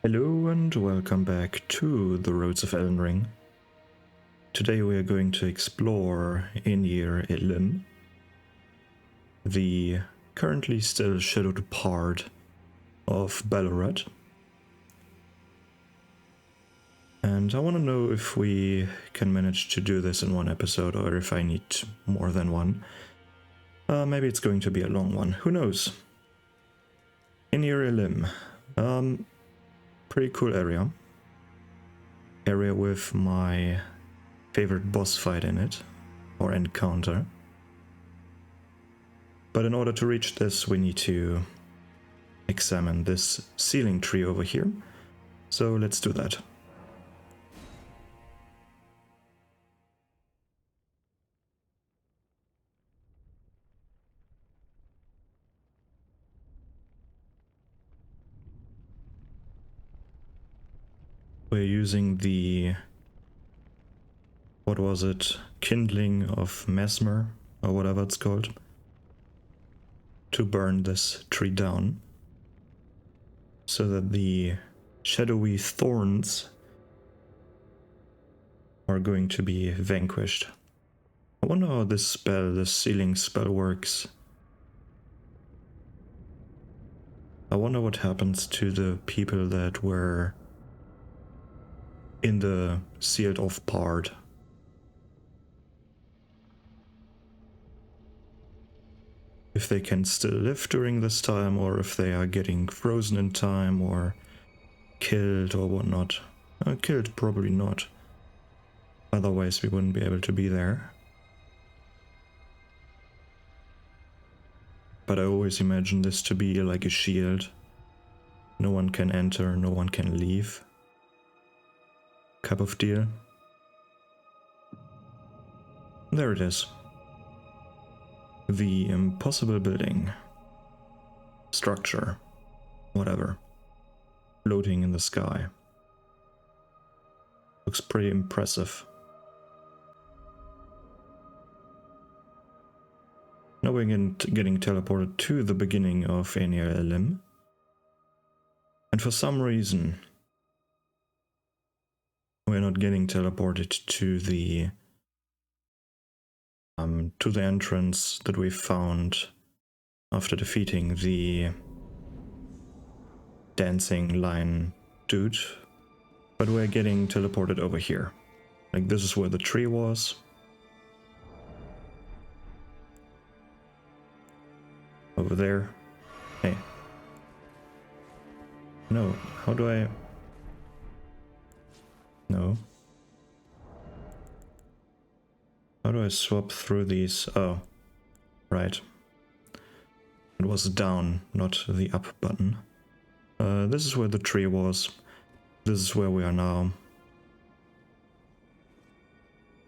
Hello and welcome back to the Roads of Elden Ring. Today we are going to explore Enir-Ilim, the currently still shadowed part of Ballarat. And I want to know if we can manage to do this in one episode or if I need more than one. Maybe it's going to be a long one, who knows? Enir-Ilim. Pretty cool area. Area with my favorite boss fight in it, or encounter. But in order to reach this, we need to examine this ceiling tree over here. So let's do that. We're using the, what was it, kindling of Mesmer, or whatever it's called, to burn this tree down, so that the shadowy thorns are going to be vanquished. I wonder how this spell, this ceiling spell, works. I wonder what happens to the people that were in the sealed off part. If they can still live during this time, or if they are getting frozen in time, or killed, or whatnot. Killed, probably not. Otherwise we wouldn't be able to be there. But I always imagine this to be like a shield. No one can enter, no one can leave. Cup of deal. There it is. The impossible building. Structure. Whatever. Floating in the sky. Looks pretty impressive. Now we're getting teleported to the beginning of Enir-Ilim. And for some reason, we're not getting teleported to the entrance that we found after defeating the dancing lion dude, but we're getting teleported over here. Like, this is where the tree was. Over there. Hey. No, how do I... No. How do I swap through these? Oh, right. It was down, not the up button. This is where the tree was. This is where we are now.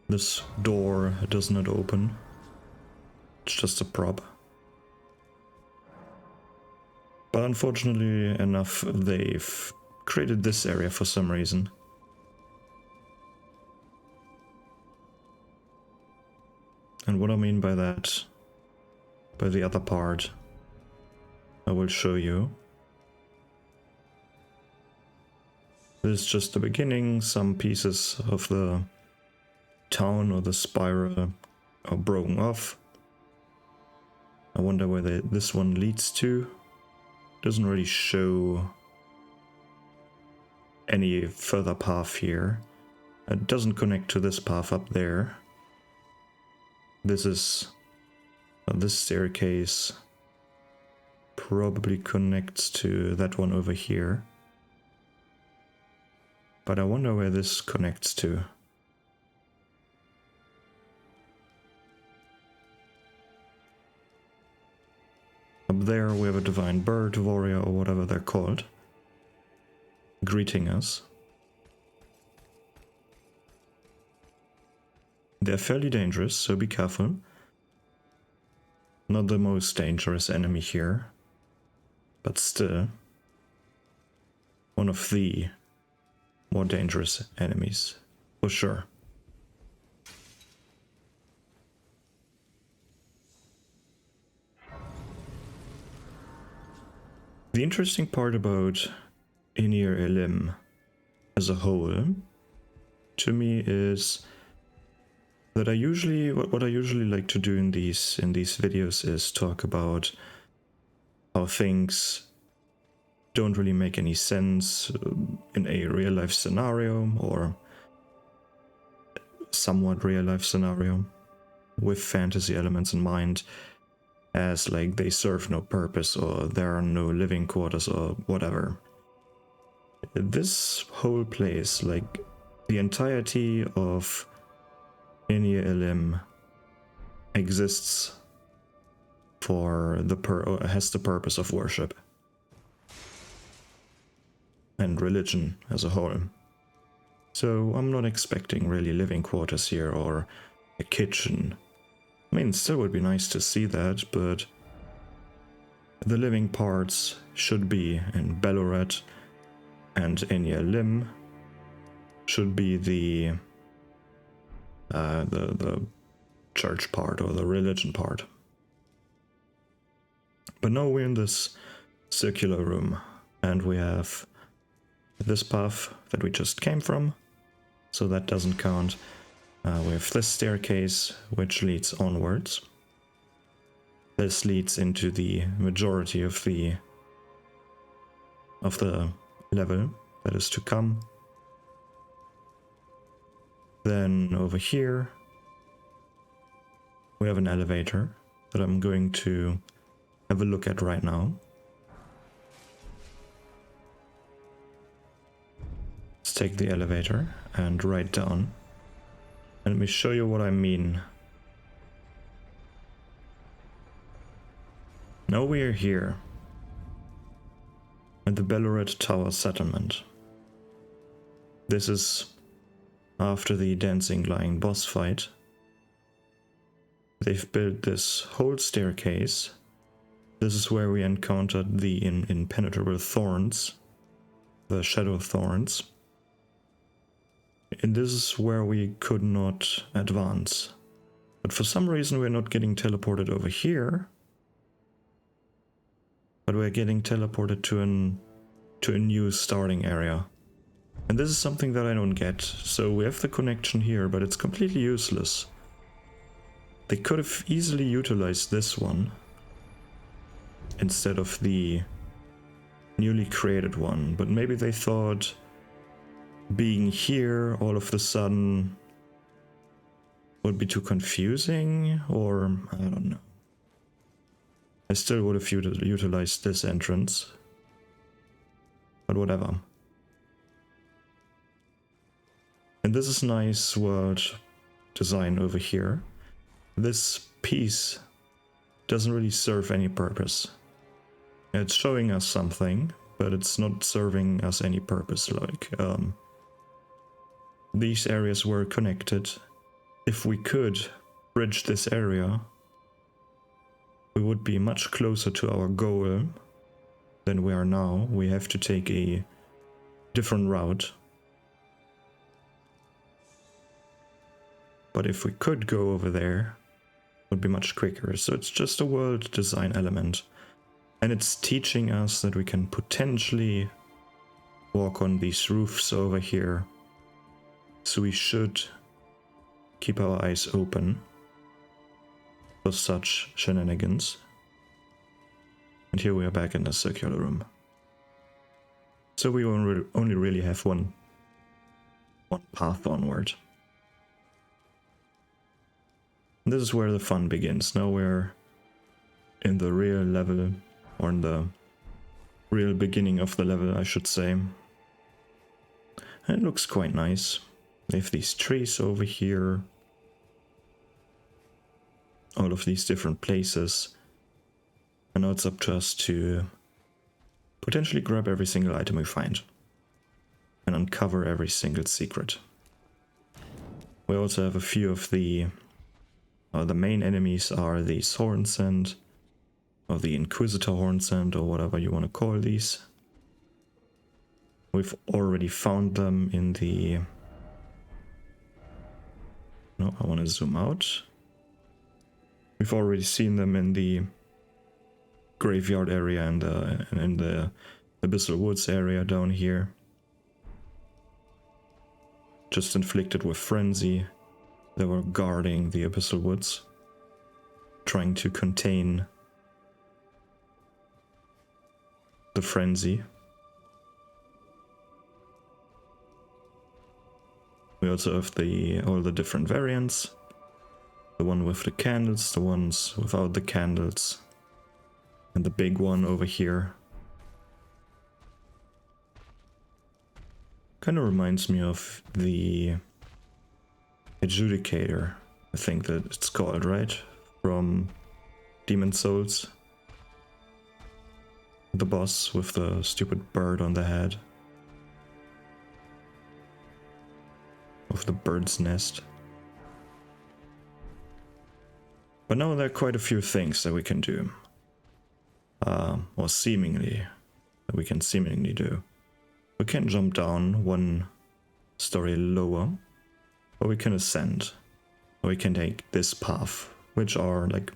This door does not open. It's just a prop. But unfortunately enough, they've created this area for some reason. And what I mean by that, by the other part, I will show you. This is just the beginning. Some pieces of the town or the spiral are broken off. I wonder where this one leads to. Doesn't really show any further path here. It doesn't connect to this path up there. This is... this staircase probably connects to that one over here. But I wonder where this connects to. Up there we have a divine bird, warrior, or whatever they're called, greeting us. They're fairly dangerous, so be careful. Not the most dangerous enemy here, but still one of the more dangerous enemies, for sure. The interesting part about Enir-Ilim as a whole, to me, is that what I usually like to do in these videos is talk about how things don't really make any sense in a real life scenario or somewhat real life scenario with fantasy elements in mind, as like they serve no purpose or there are no living quarters or whatever. This whole place, like the entirety of Enir-Ilim, exists for has the purpose of worship and religion as a whole. So I'm not expecting really living quarters here or a kitchen. I mean, still would be nice to see that, but the living parts should be in Ballarat, and Enir-Ilim should be the church part or the religion part. But now we're in this circular room, and we have this path that we just came from, so that doesn't count. We have this staircase which leads onwards. This leads into the majority of the level that is to come. Then over here we have an elevator that I'm going to have a look at right now. Let's take the elevator and write down. And let me show you what I mean. Now we are here at the Ballarat Tower settlement. This is after the Dancing Lion boss fight. They've built this whole staircase. This is where we encountered the impenetrable thorns, the shadow thorns. And this is where we could not advance. But for some reason we're not getting teleported over here. But we're getting teleported to a new starting area. And this is something that I don't get. So we have the connection here, but it's completely useless. They could have easily utilized this one instead of the newly created one. But maybe they thought being here all of a sudden would be too confusing, or I don't know. I still would have utilized this entrance, but whatever. And this is nice world design over here. This piece doesn't really serve any purpose. It's showing us something, but it's not serving us any purpose. Like, these areas were connected. If we could bridge this area, we would be much closer to our goal than we are now. We have to take a different route. But if we could go over there, it would be much quicker. So it's just a world design element. And it's teaching us that we can potentially walk on these roofs over here. So we should keep our eyes open for such shenanigans. And here we are back in the circular room. So we only really have one path onward. And this is where the fun begins. Now we're in the real level, or in the real beginning of the level, I should say. And it looks quite nice. They have these trees over here. All of these different places. And now it's up to us to potentially grab every single item we find. And uncover every single secret. We also have a few of the main enemies are the Hornsend, or the Inquisitor Hornsend, or whatever you want to call these. We've already found them in the... No, I want to zoom out. We've already seen them in the graveyard area and in the Abyssal Woods area down here. Just inflicted with frenzy. They were guarding the Abyssal Woods, trying to contain the frenzy. We also have all the different variants. The one with the candles, the ones without the candles, and the big one over here. Kind of reminds me of the Adjudicator, I think that it's called, right? From Demon Souls. The boss with the stupid bird on the head. With the bird's nest. But now there are quite a few things that we can do. Or seemingly, that we can seemingly do. We can jump down one story lower, or we can ascend. Or we can take this path, which are like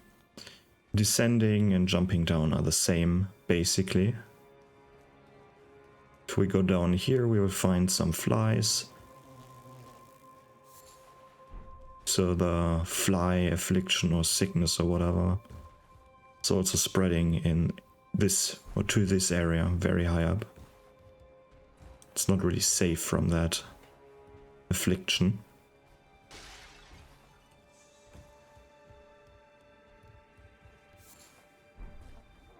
descending and jumping down are the same, basically. If we go down here, we will find some flies. So the fly affliction or sickness or whatever, it's also spreading in this, or to this area, very high up. It's not really safe from that affliction.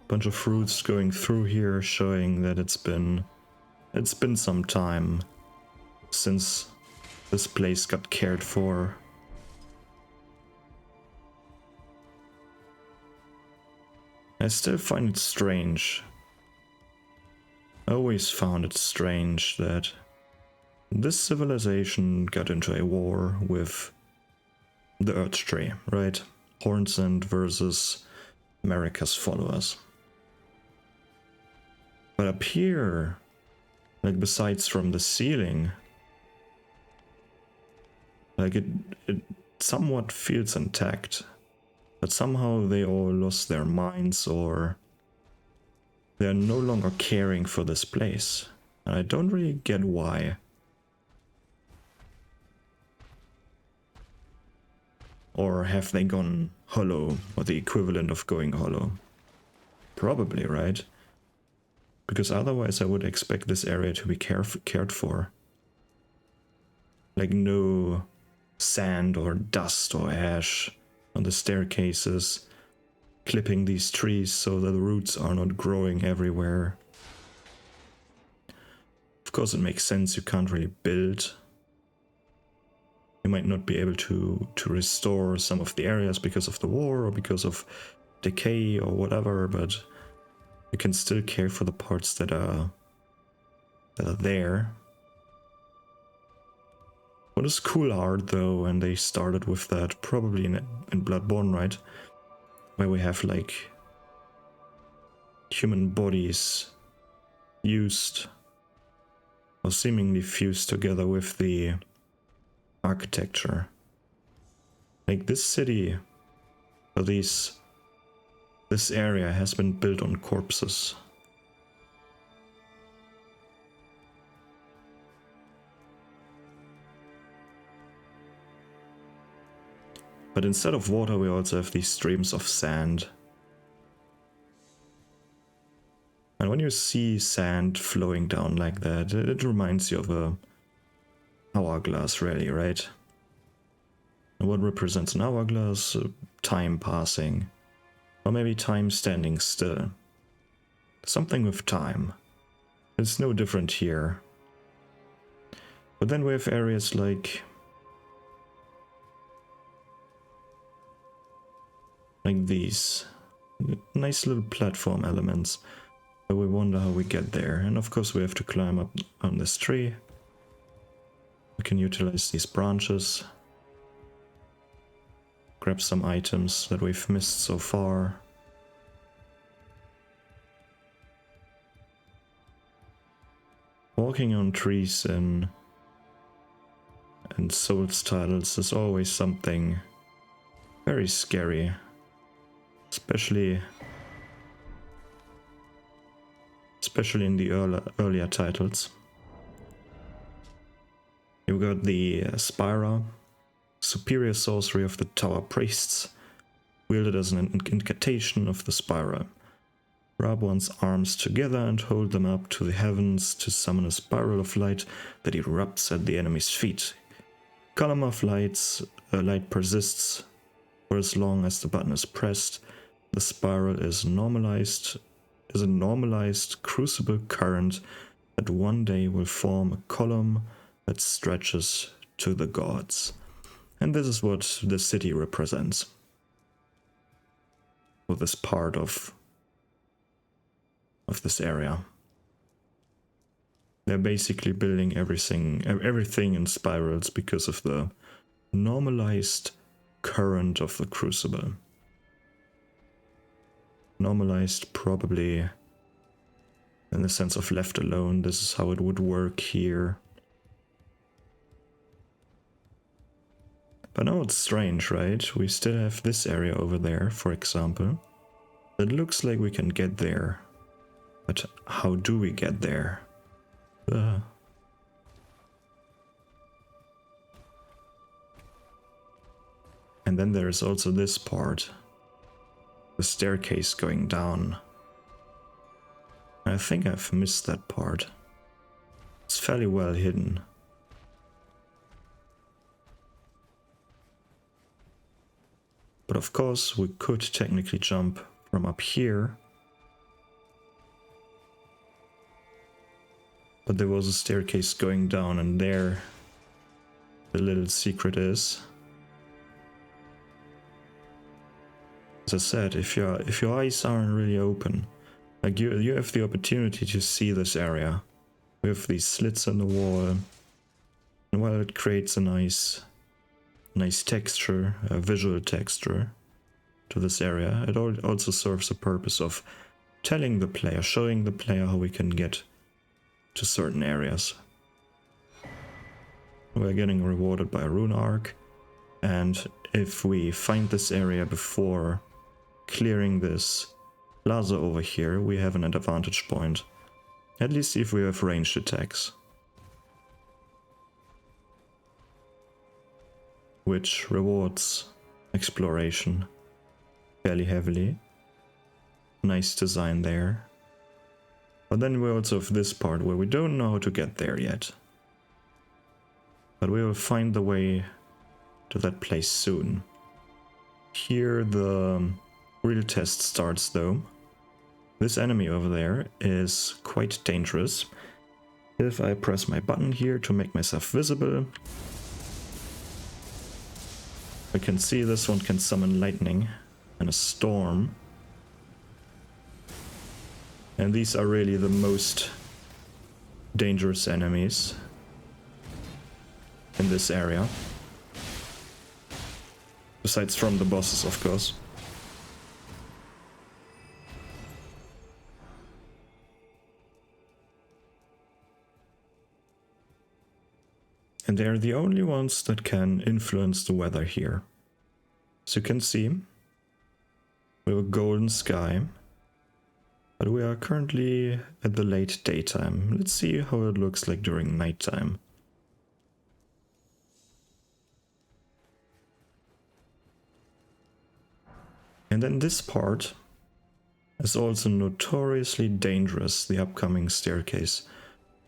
Bunch of fruits going through here, showing that it's been some time since this place got cared for. I still find it strange. I always found it strange that this civilization got into a war with the Earth Tree, right? Hornsend versus America's followers. But up here, like besides from the ceiling, like it somewhat feels intact. But somehow they all lost their minds, or they're no longer caring for this place. And I don't really get why. Or have they gone hollow, or the equivalent of going hollow? Probably, right? Because otherwise I would expect this area to be cared for. Like no sand or dust or ash on the staircases, clipping these trees so that the roots are not growing everywhere. Of course it makes sense, you can't really build. You might not be able to restore some of the areas because of the war or because of decay or whatever, but you can still care for the parts that are there. What is cool art though, and they started with that probably in Bloodborne, right? Where we have like human bodies used or seemingly fused together with the architecture. Like this city, or this area has been built on corpses. But instead of water, we also have these streams of sand. And when you see sand flowing down like that, it reminds you of a hourglass, really, right? And what represents an hourglass? Time passing. Or maybe time standing still. Something with time. It's no different here. But then we have areas like these nice little platform elements, but we wonder how we get there. And of course we have to climb up on this tree. We can utilize these branches, grab some items that we've missed so far. Walking on trees in Souls titles is always something very scary. especially in the earlier titles. You've got the Spira, superior sorcery of the Tower Priests, wielded as an incantation of the Spira. Rub one's arms together and hold them up to the heavens to summon a spiral of light that erupts at the enemy's feet. Column of light persists for as long as the button is pressed. The spiral is a normalized crucible current that one day will form a column that stretches to the gods. And this is what the city represents. For this part of this area. They're basically building everything in spirals because of the normalized current of the crucible. Normalized probably in the sense of left alone. This is how it would work here. But now it's strange, right? We still have this area over there, for example. It looks like we can get there. But how do we get there? And then there is also this part. The staircase going down. I think I've missed that part. It's fairly well hidden. But of course, we could technically jump from up here. But there was a staircase going down, and there the little secret is. As I said, if your eyes aren't really open, like you have the opportunity to see this area. We have these slits in the wall, and while it creates a nice texture, a visual texture to this area, it also serves a purpose of telling the player, showing the player how we can get to certain areas. We're getting rewarded by a rune arc, and if we find this area before clearing this plaza over here, we have an advantage point. At least if we have ranged attacks. Which rewards exploration fairly heavily. Nice design there. But then we also have this part where we don't know how to get there yet. But we will find the way to that place soon. Here the real test starts though. This enemy over there is quite dangerous. If I press my button here to make myself visible, I can see this one can summon lightning and a storm. And these are really the most dangerous enemies in this area. Besides from the bosses, of course. And they're the only ones that can influence the weather here. As you can see, we have a golden sky. But we are currently at the late daytime. Let's see how it looks like during nighttime. And then this part is also notoriously dangerous, the upcoming staircase.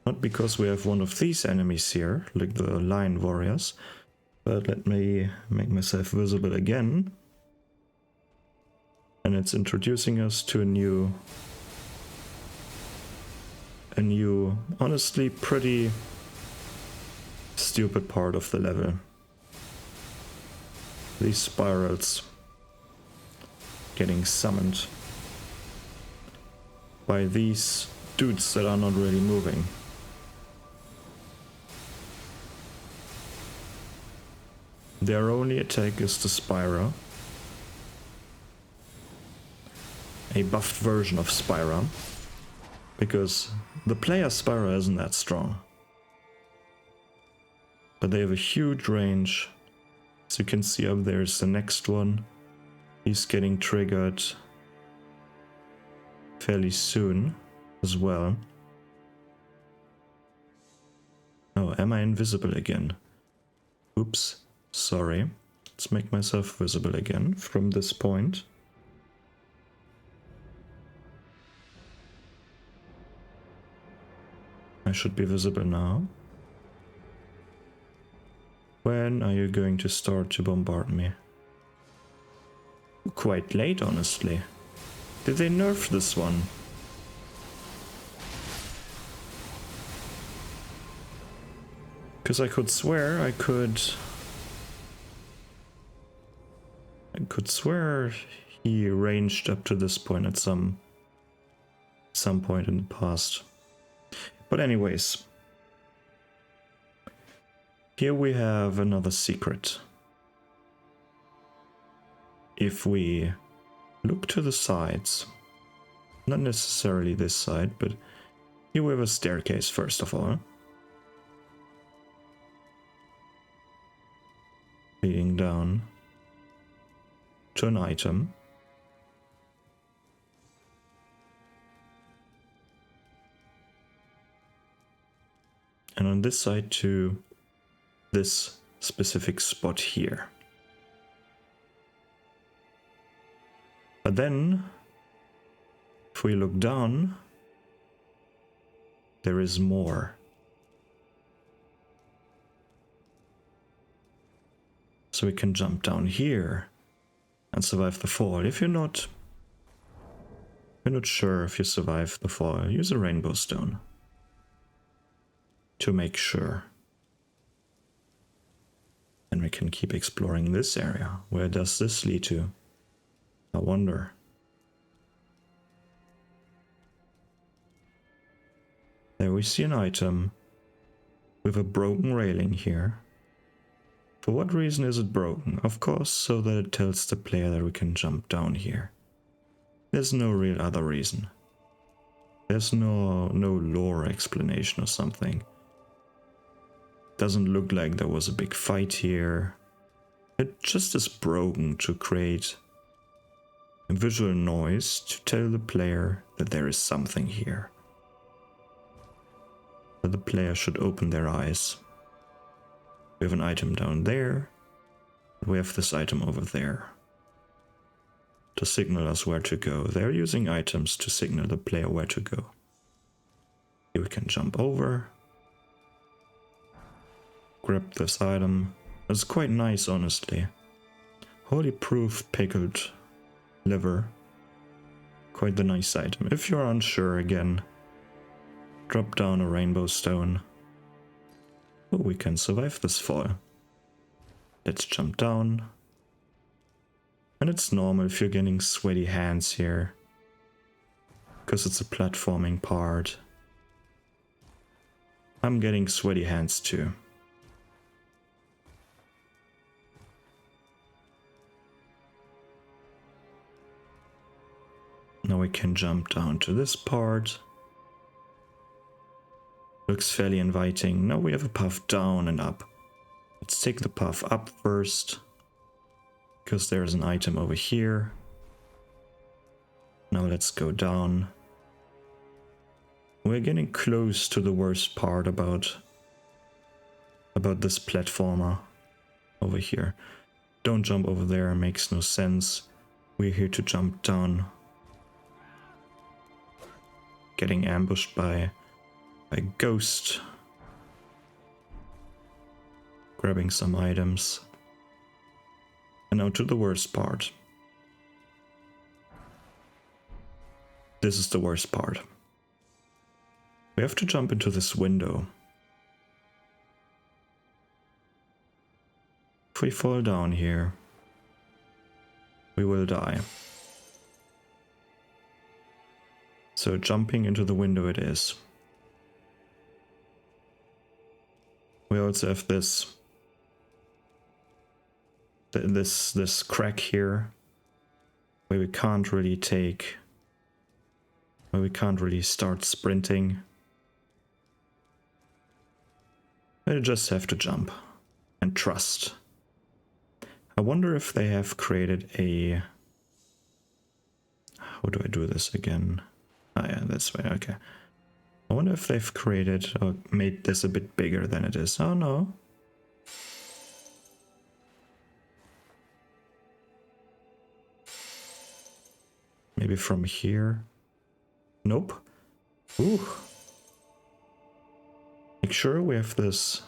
Not because we have one of these enemies here, like the lion warriors, but let me make myself visible again. And it's introducing us to a new, honestly pretty stupid part of the level. These spirals getting summoned by these dudes that are not really moving. Their only attack is the Spira, a buffed version of Spira, because the player Spira isn't that strong. But they have a huge range. As you can see up there is the next one. He's getting triggered fairly soon. as well. Oh, am I invisible again? Oops, sorry. Let's make myself visible again from this point. I should be visible now. When are you going to start to bombard me? Quite late, honestly. Did they nerf this one? Because I could swear I could swear he ranged up to this point at some point in the past. But anyways, here we have another secret. If we look to the sides, not necessarily this side, but here we have a staircase first of all, leading down to an item. And on this side to this specific spot here. But then, if we look down, there is more. So we can jump down here and survive the fall. If you're not sure if you survive the fall, use a rainbow stone to make sure. And we can keep exploring this area. Where does this lead to? I wonder. There we see an item with a broken railing here. For what reason is it broken? Of course, so that it tells the player that we can jump down here. There's no real other reason. There's no lore explanation or something. Doesn't look like there was a big fight here. It just is broken to create a visual noise to tell the player that there is something here. That the player should open their eyes. We have an item down there. We have this item over there to signal us where to go. They're using items to signal the player where to go. Here we can jump over. Grab this item. It's quite nice, honestly. Holy proof pickled liver. Quite the nice item. If you're unsure again, drop down a rainbow stone. Oh, we can survive this fall. Let's jump down. And it's normal if you're getting sweaty hands here, because it's a platforming part. I'm getting sweaty hands too. Now we can jump down to this part. Looks fairly inviting. Now we have a path down and up. Let's take the path up first, because there's an item over here. Now let's go down. We're getting close to the worst part about this platformer over here. Don't jump over there, it makes no sense. We're here to jump down. Getting ambushed by a ghost. Grabbing some items. And now to the worst part. This is the worst part. We have to jump into this window. If we fall down here, we will die. So jumping into the window it is. We also have this crack here where we can't really start sprinting. We just have to jump and trust. I wonder if they have created a... How do I do this again? Ah yeah, this way, okay. I wonder if they've created or made this a bit bigger than it is. Oh no. Maybe from here. Nope. Ooh. Make sure we have this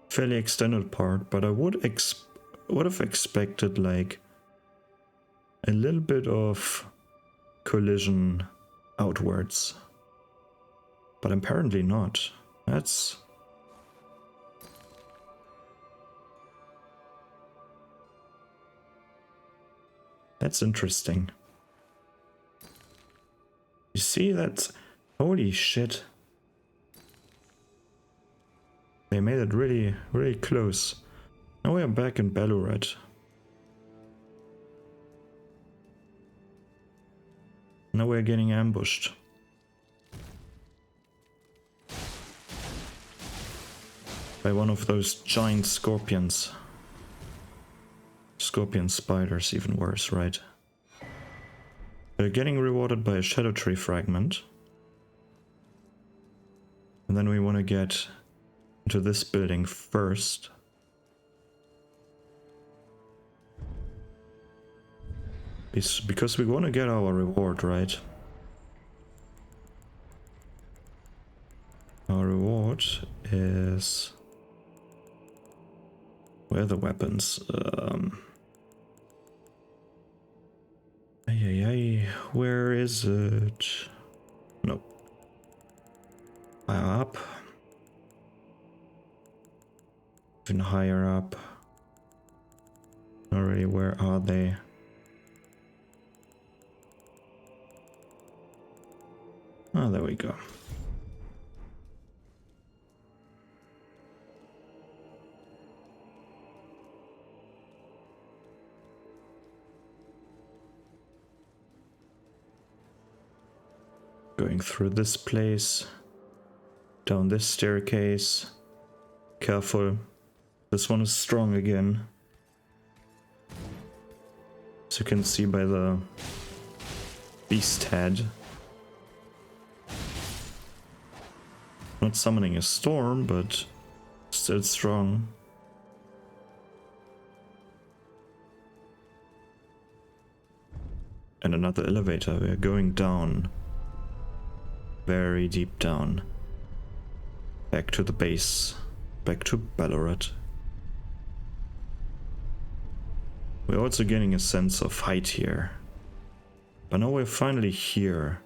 fairly extended part, but I would have expected like a little bit of collision outwards. But apparently not. That's interesting. You see, that's... Holy shit. They made it really, really close. Now we are back in Ballarat. Now we're getting ambushed. By one of those giant scorpions. Scorpion spiders, even worse, right? They're getting rewarded by a shadow tree fragment. And then we want to get into this building first. Because we want to get our reward, right? Our reward is... Where are the weapons? Where is it? Nope. Higher up. Even higher up. Not really, where are they? Oh, there we go. Going through this place, down this staircase. Careful, this one is strong again. As you can see by the beast head. Not summoning a storm, but still strong. And another elevator, we are going down. Very deep down. Back to the base. Back to Ballarat. We're also getting a sense of height here. But now we're finally here.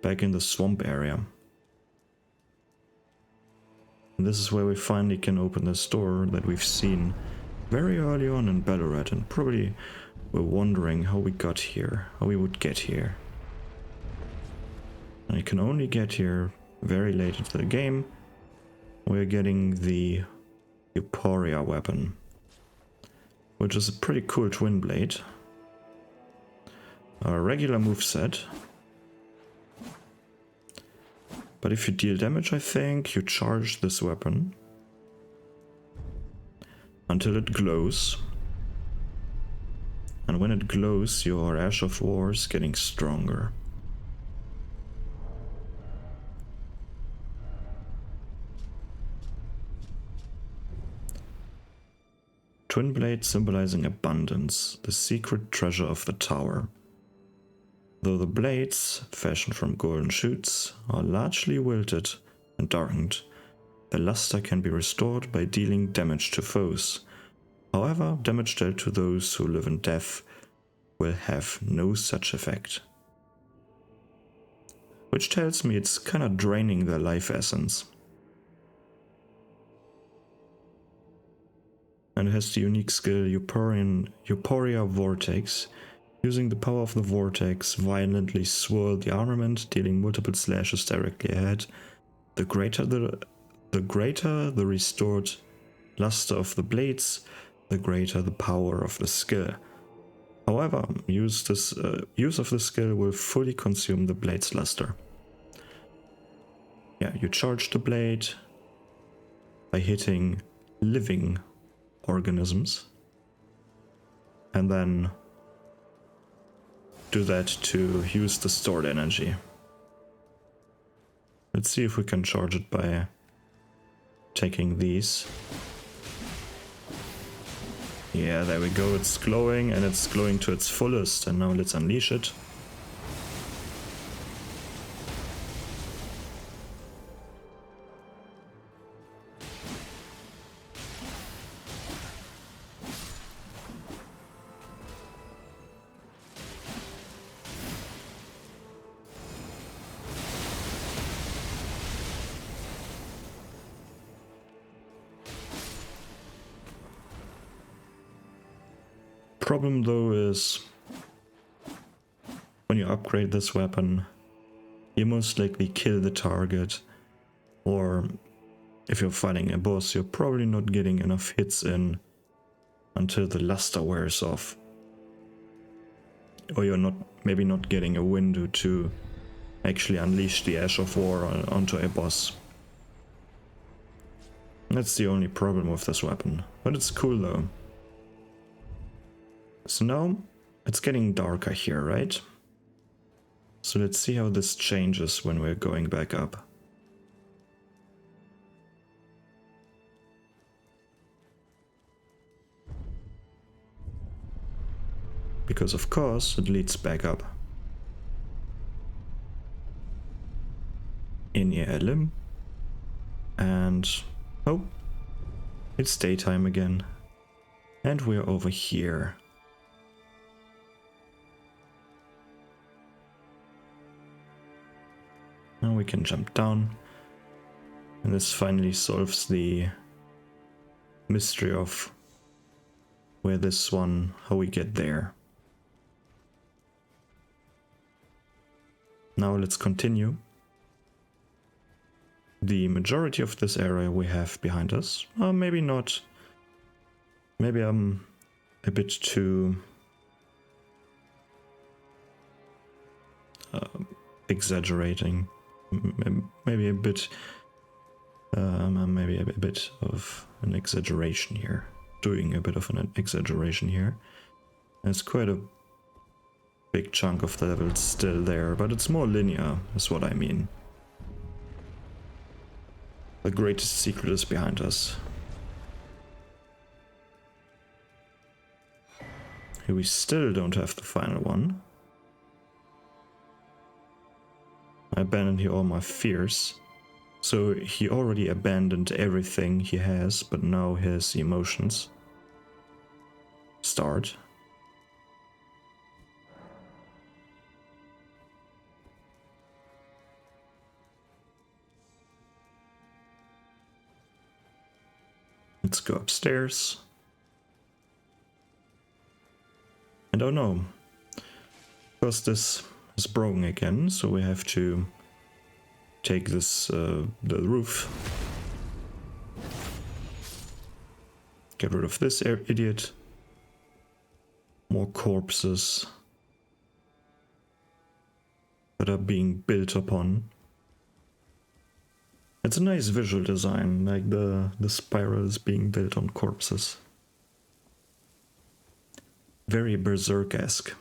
Back in the swamp area. And this is where we finally can open this door that we've seen very early on in Ballarat. And probably we're wondering how we got here. How we would get here. And you can only get here very late into the game. We're getting the Euphoria weapon, which is a pretty cool twin blade. A regular moveset. But if you deal damage, I think, you charge this weapon until it glows. And when it glows, your Ash of War is getting stronger. Twin blade symbolizing abundance, the secret treasure of the tower. Though the blades, fashioned from golden shoots, are largely wilted and darkened, the luster can be restored by dealing damage to foes. However, damage dealt to those who live in death will have no such effect. Which tells me it's kinda draining their life essence. And it has the unique skill Euphoria Vortex. Using the power of the vortex, violently swirl the armament, dealing multiple slashes directly ahead. The greater the restored luster of the blades, the greater the power of the skill. However, use of the skill will fully consume the blade's luster. Yeah, you charge the blade by hitting living organisms, and then do that to use the stored energy. Let's see if we can charge it by taking these. Yeah, there we go. It's glowing, and it's glowing to its fullest. And now let's unleash it. Problem though is when you upgrade this weapon, you most likely kill the target, or if you're fighting a boss, you're probably not getting enough hits in until the luster wears off, or you're maybe not getting a window to actually unleash the Ash of War onto a boss. That's the only problem with this weapon, but it's cool though. So now it's getting darker here, right? So let's see how this changes when we're going back up. Because of course it leads back up. Enir-Ilim. And oh, it's daytime again. And we're over here. Now we can jump down, and this finally solves the mystery of how we get there. Now let's continue. The majority of this area we have behind us. Maybe not. Maybe I'm a bit too exaggerating. Maybe a bit of an exaggeration here. Doing a bit of an exaggeration here. There's quite a big chunk of the level still there, but it's more linear, is what I mean. The greatest secret is behind us. Here we still don't have the final one. I abandoned here all my fears. So he already abandoned everything he has, but now his emotions start. Let's go upstairs. I don't know. Because this is broken again, so we have to take this, the roof. Get rid of this idiot. More corpses that are being built upon. It's a nice visual design, like the spiral is being built on corpses. Very Berserk-esque,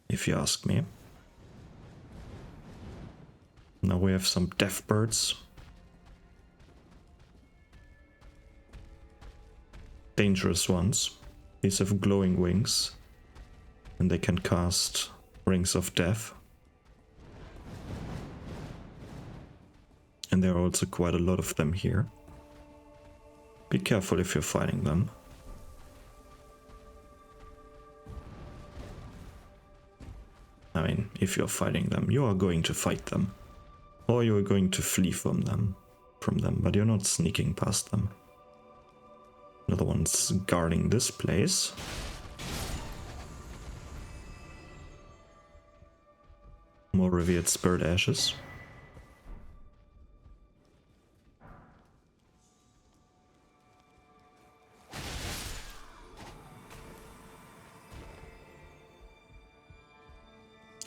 if you ask me. Now we have some death birds. Dangerous ones. These have glowing wings. And they can cast Rings of Death. And there are also quite a lot of them here. Be careful if you're fighting them. I mean, if you're fighting them, you are going to fight them. Or you're going to flee from them, but you're not sneaking past them. Another one's guarding this place. More revered spirit ashes.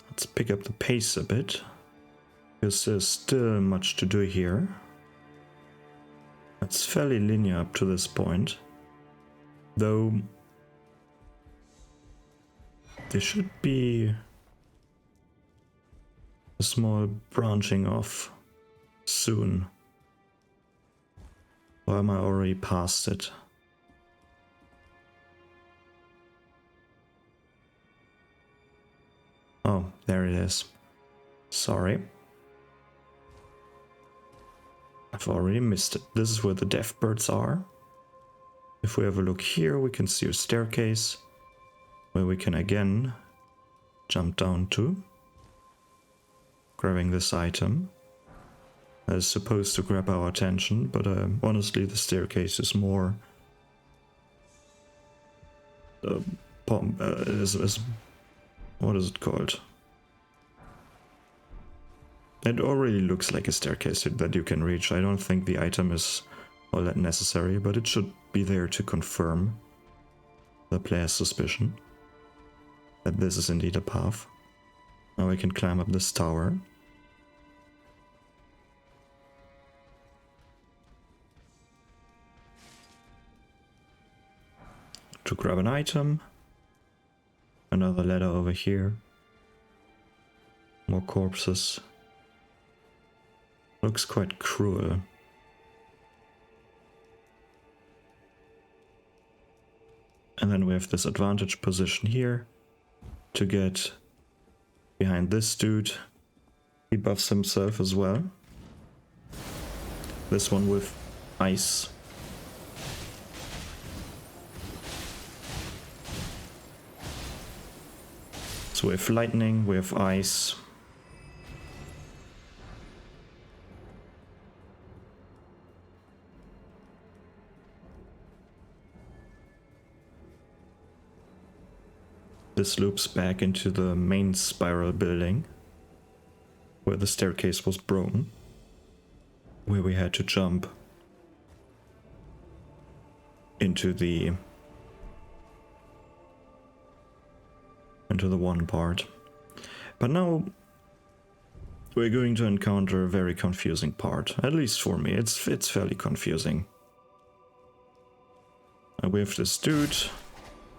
Let's pick up the pace a bit, because there's still much to do here. It's fairly linear up to this point, though there should be a small branching off soon. Or am I already past it? Oh, there it is. Sorry. I've already missed it. This is where the deaf birds are. If we have a look here, we can see a staircase where we can again jump down to, grabbing this item. That is supposed to grab our attention, but honestly the staircase is more what is it called? It already looks like a staircase that you can reach. I don't think the item is all that necessary, but it should be there to confirm the player's suspicion that this is indeed a path. Now we can climb up this tower. To grab an item. Another ladder over here. More corpses. Looks quite cruel. And then we have this advantage position here to get behind this dude. He buffs himself as well. This one with ice. So we have lightning, we have ice. This loops back into the main spiral building, where the staircase was broken, where we had to jump into the one part. But now we're going to encounter a very confusing part. At least for me, it's fairly confusing. We have this dude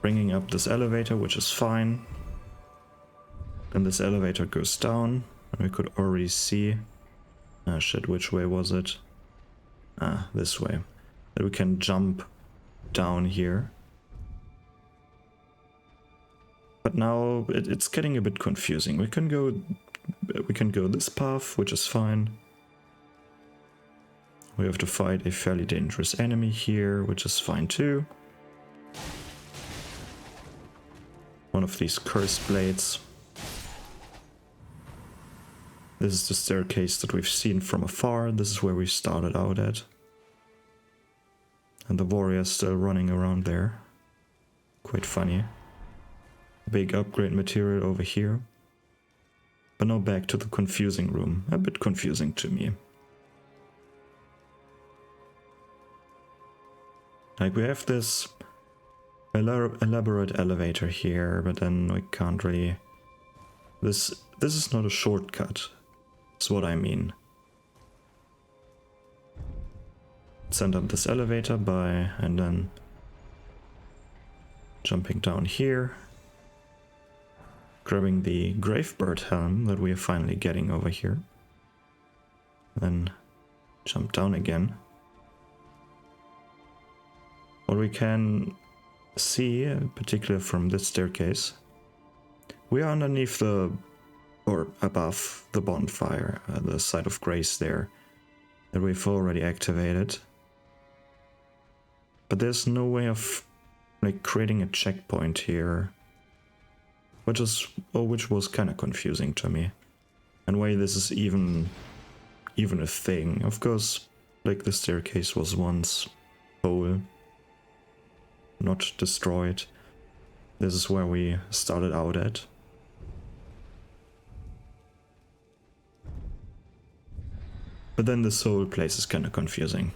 bringing up this elevator, which is fine. Then this elevator goes down, and we could already see... Ah shit, which way was it? Ah, this way. That we can jump down here. But now it's getting a bit confusing. We can go this path, which is fine. We have to fight a fairly dangerous enemy here, which is fine too. One of these cursed blades. This is the staircase that we've seen from afar. This is where we started out at. And the warrior's still running around there. Quite funny. Big upgrade material over here. But now back to the confusing room. A bit confusing to me. Like we have this elaborate elevator here, but then we can't really... This is not a shortcut, is what I mean. Send up this elevator by, and then jumping down here, grabbing the Gravebird helm that we are finally getting over here, then jump down again. What we can see, particularly from this staircase, we are underneath the, or above the bonfire, the site of grace there, that we've already activated. But there's no way of like creating a checkpoint here, which was kind of confusing to me. And why this is even a thing. Of course, like the staircase was once whole, not destroyed. This is where we started out at. But then this whole place is kind of confusing.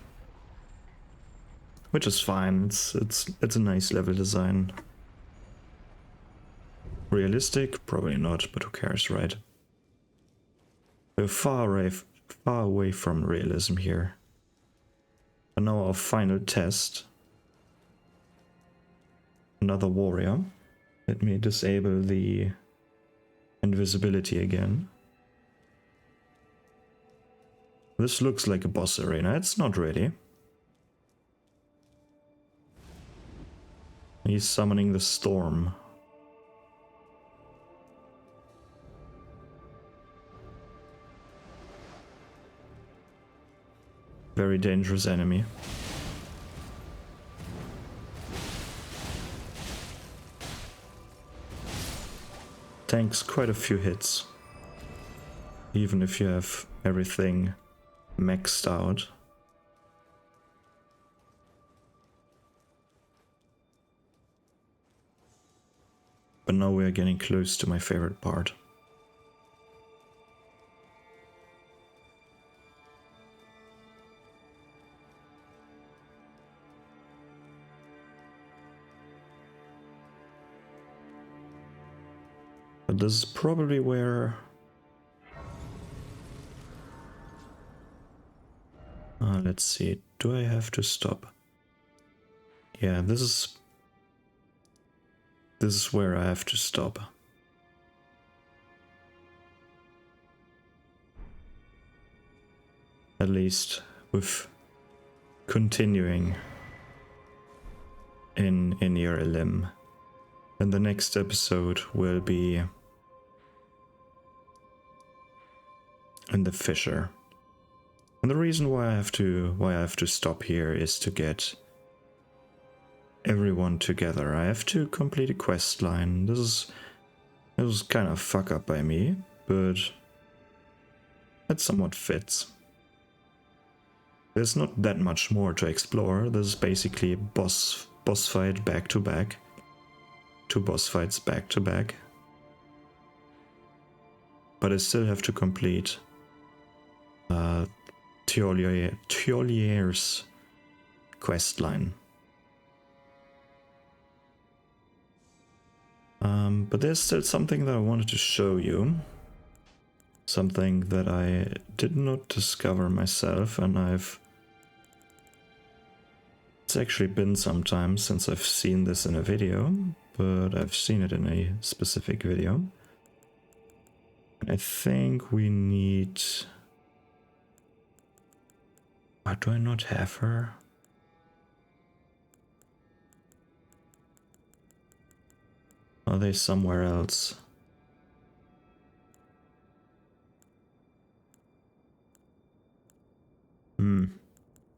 Which is fine, it's a nice level design. Realistic? Probably not, but who cares, right? We're far away from realism here. And now our final test. Another warrior. Let me disable the invisibility again. This looks like a boss arena. It's not really. He's summoning the storm. Very dangerous enemy. Tanks quite a few hits. Even if you have everything maxed out. But now we are getting close to my favorite part. But this is probably where... let's see, do I have to stop? Yeah, this is where I have to stop. At least with continuing in Enir-Ilim. And the next episode will be in the fissure. And the reason why I have to stop here is to get everyone together. I have to complete a quest line. This was kind of fuck up by me, but it somewhat fits. There's not that much more to explore. This is basically a boss fight back to back. 2 boss fights back to back. But I still have to complete Thiolier's quest line. But there's still something that I wanted to show you. Something that I did not discover myself, and it's actually been some time since I've seen this in a video, but I've seen it in a specific video. I think we need... Why do I not have her? Are they somewhere else?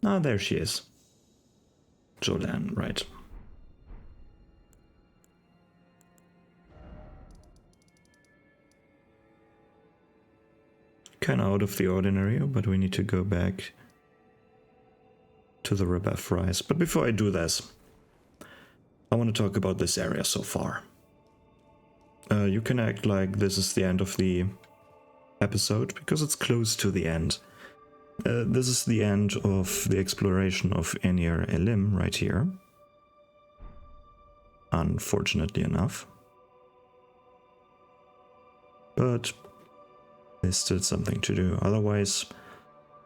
Ah, there she is. Jolan, right. Kinda out of the ordinary, but we need to go back to the rebuff rise. But before I do this, I want to talk about this area so far. You can act like this is the end of the episode, because it's close to the end. This is the end of the exploration of Enir-Ilim right here. Unfortunately enough. But there's still something to do. Otherwise,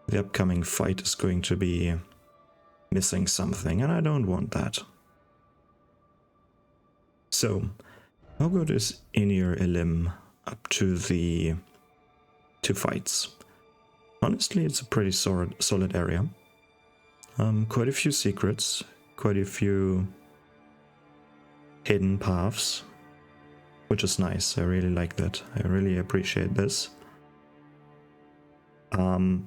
the upcoming fight is going to be missing something, and I don't want that. So, how good is Enir-Ilim up to the 2 fights? Honestly, it's a pretty solid area. Quite a few secrets, quite a few hidden paths, which is nice. I really like that. I really appreciate this. Other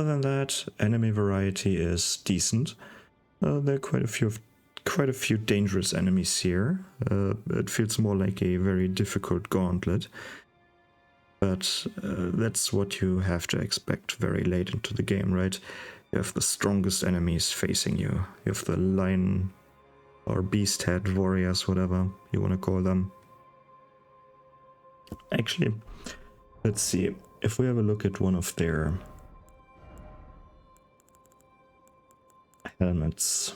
than that, enemy variety is decent. There are quite a few dangerous enemies here. It feels more like a very difficult gauntlet. But that's what you have to expect very late into the game, right? You have the strongest enemies facing you. You have the lion or beast head warriors, whatever you want to call them. Actually, let's see. If we have a look at one of their helmets.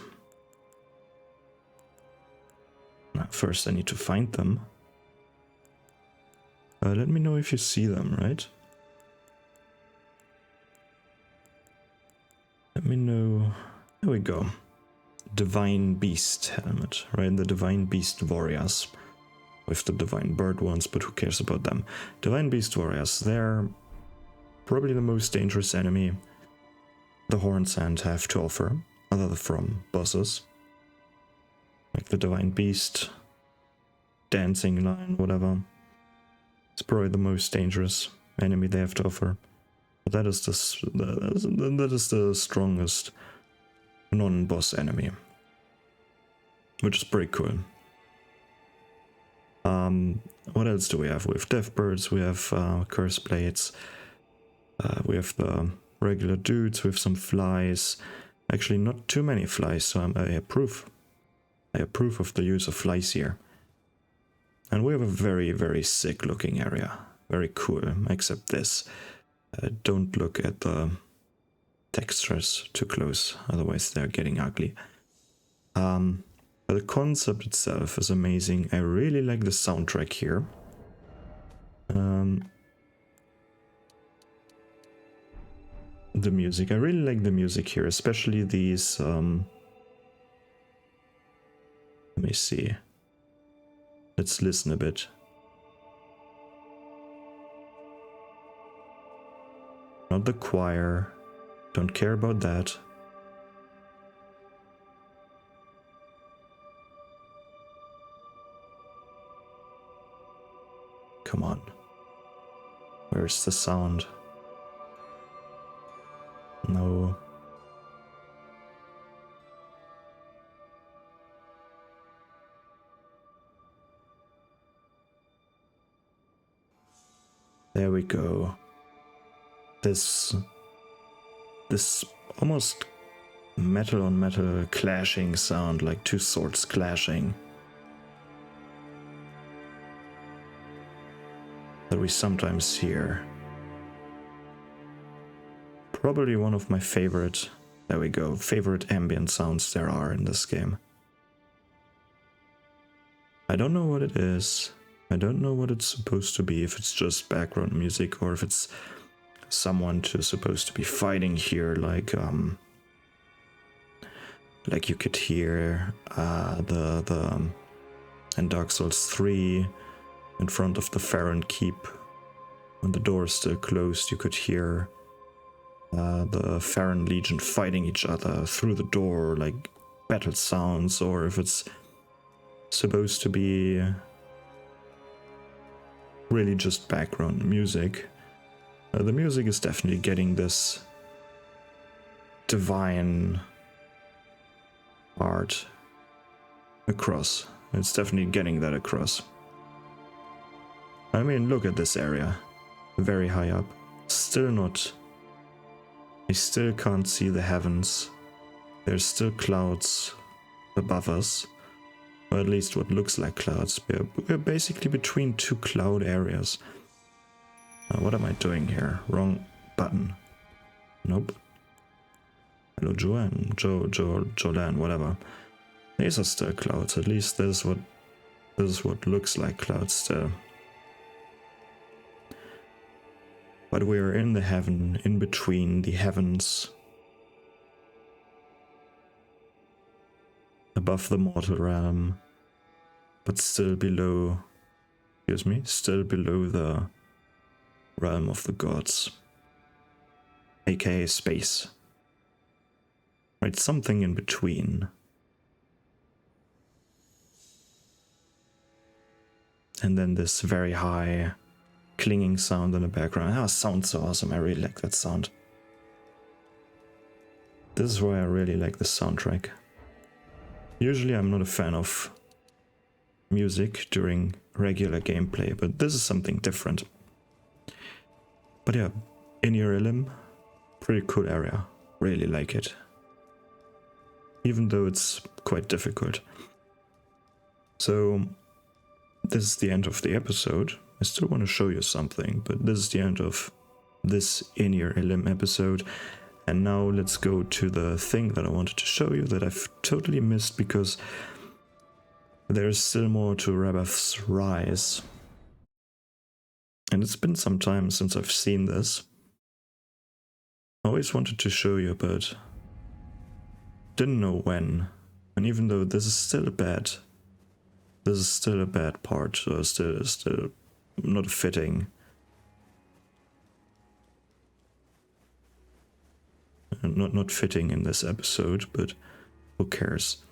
First, I need to find them. Let me know if you see them, right? Let me know. There we go. Divine Beast helmet, right? The Divine Beast warriors. With the Divine Bird ones, but who cares about them? Divine Beast warriors, they're probably the most dangerous enemy the Horns End have to offer, other than from bosses. Like the Divine Beast, Dancing Lion, whatever. It's probably the most dangerous enemy they have to offer. But that is the strongest non-boss enemy, which is pretty cool. What else do we have? We have Deathbirds, we have Curse Blades, we have the regular dudes with some flies. Actually, not too many flies, so I approve. I approve of the use of flies here. And we have a very, very sick looking area. Very cool, except this. Don't look at the textures too close, otherwise they're getting ugly. But the concept itself is amazing. I really like the soundtrack here. The music. I really like the music here, especially these... let me see. Let's listen a bit. Not the choir. Don't care about that. Come on. Where's the sound? No. There we go. This almost metal on metal clashing sound, like two swords clashing, that we sometimes hear. Probably one of my favorite, there we go, favorite ambient sounds there are in this game. I don't know what it is. I don't know what it's supposed to be, if it's just background music or if it's someone supposed to be fighting here, like you could hear in Dark Souls 3 in front of the Farron Keep, when the door is still closed, you could hear the Farron Legion fighting each other through the door, like battle sounds, or if it's supposed to be really just background music. The music is definitely getting this divine art across. It's definitely getting that across. I mean, look at this area. Very high up. Still not... I still can't see the heavens. There's still clouds above us. Or at least what looks like clouds. We're basically between two cloud areas. What am I doing here? Wrong button. Nope. Hello, Joanne. Jolan, whatever. These are still clouds. At least this is what looks like clouds still. But we're in the heaven, in between the heavens. Above the mortal realm. But still below... Excuse me? Still below the realm of the gods. AKA space. Right, something in between. And then this very high clinging sound in the background. Ah, sounds so awesome. I really like that sound. This is why I really like the soundtrack. Usually I'm not a fan of music during regular gameplay, but this is something different. But yeah, Enir-Ilim, pretty cool area. Really like it. Even though it's quite difficult. So, this is the end of the episode. I still want to show you something, but this is the end of this Enir-Ilim episode. And now let's go to the thing that I wanted to show you that I've totally missed, because there's still more to Rabbath's Rise. And it's been some time since I've seen this. I always wanted to show you, but didn't know when. And even though this is still a bad part, so still not fitting. not fitting in this episode, but who cares?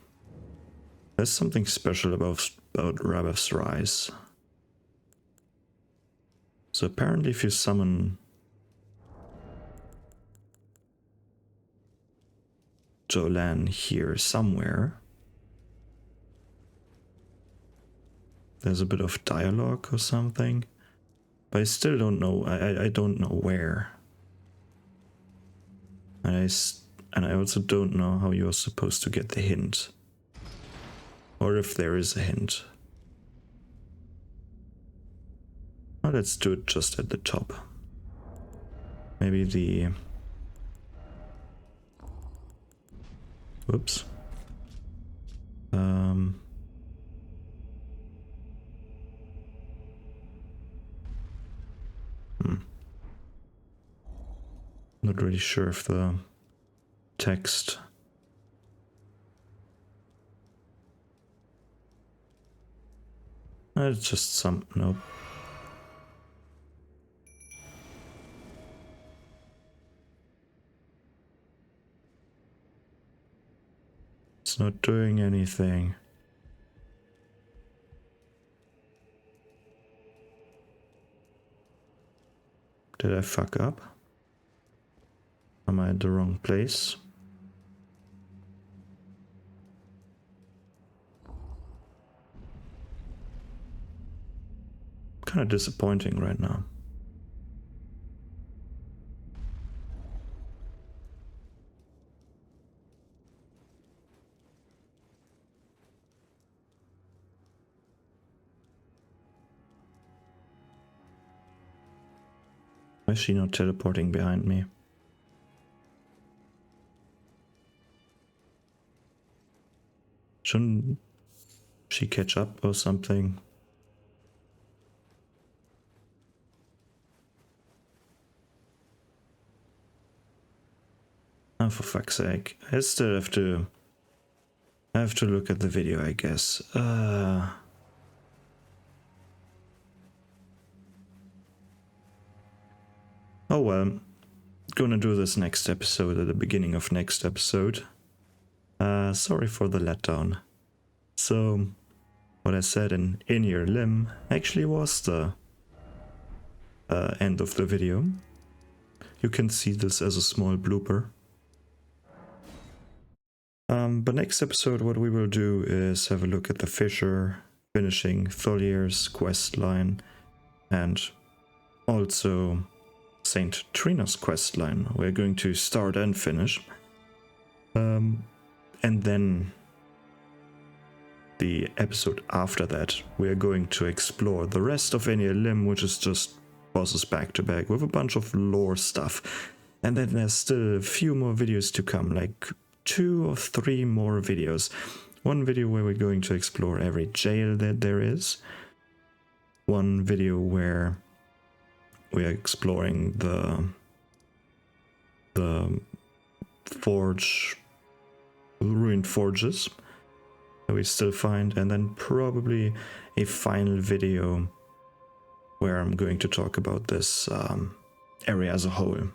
There's something special about Rabeth's Rise. So apparently if you summon Jolan here somewhere, there's a bit of dialogue or something, but I still don't know. I don't know where, and I also don't know how you're supposed to get the hint, or if there is a hint. Well, let's do it just at the top. Maybe the... Whoops. Not really sure if the text... It's just some... Nope. It's not doing anything. Did I fuck up? Am I at the wrong place? Kind of disappointing right now. Why is she not teleporting behind me? Shouldn't she catch up or something? Oh, for fuck's sake. I still have to look at the video, I guess. Oh well, gonna do this next episode at the beginning of next episode. Sorry for the letdown. So, what I said in Enir-Ilim actually was the end of the video. You can see this as a small blooper. But next episode what we will do is have a look at the Fisher, finishing Tholier's quest line, and also Saint Trina's quest line. We're going to start and finish. And then the episode after that, we're going to explore the rest of Enir-Ilim, which is just bosses back to back with a bunch of lore stuff. And then there's still a few more videos to come, like 2 or 3 more videos. One video where we're going to explore every jail that there is. One video where we are exploring the forge, ruined forges that we still find, and then probably a final video where I'm going to talk about this area as a whole,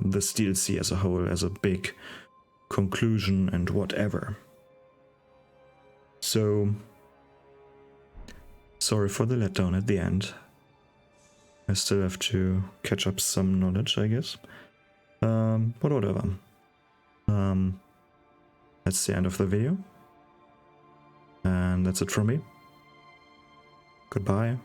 this DLC as a whole, as a big conclusion and whatever. So, sorry for the letdown at the end. I still have to catch up some knowledge, I guess. But whatever. That's the end of the video. And that's it from me. Goodbye.